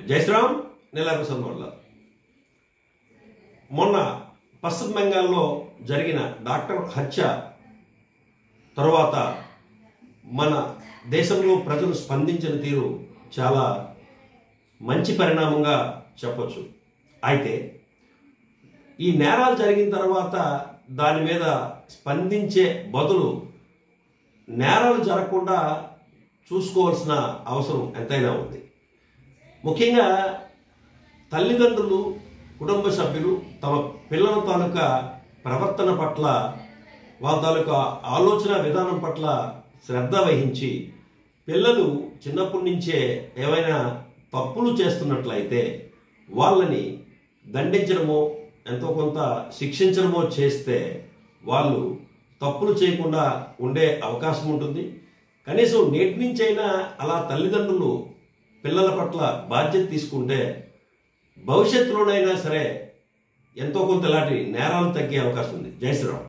జై శ్రీరామ్. నెలకొసంలో మొన్న పశ్చిమ బెంగాల్లో జరిగిన డాక్టర్ హత్య తరువాత మన దేశంలో ప్రజలు స్పందించిన తీరు చాలా మంచి పరిణామంగా చెప్పొచ్చు. అయితే ఈ నేరాలు జరిగిన తర్వాత దాని మీద స్పందించే బదులు నేరాలు జరగకుండా చూసుకోవాల్సిన అవసరం ఎంతైనా ఉంది. ముఖ్యంగా తల్లిదండ్రులు, కుటుంబ సభ్యులు తమ పిల్లల తాలూకా ప్రవర్తన పట్ల, వాళ్ళ తాలూకా ఆలోచన విధానం పట్ల శ్రద్ధ వహించి పిల్లలు చిన్నప్పటి నుంచే ఏవైనా తప్పులు చేస్తున్నట్లయితే వాళ్ళని దండించడమో ఎంతో కొంత శిక్షించడమో చేస్తే వాళ్ళు తప్పులు చేయకుండా ఉండే అవకాశం ఉంటుంది. కనీసం నేటి నుంచైనా అలా తల్లిదండ్రులు పిల్లల పట్ల బాధ్యత తీసుకుంటే భవిష్యత్తులోనైనా సరే ఎంతో కొంత ఇలాంటి నేరాలు తగ్గే అవకాశం ఉంది. జై శ్రీరామ్.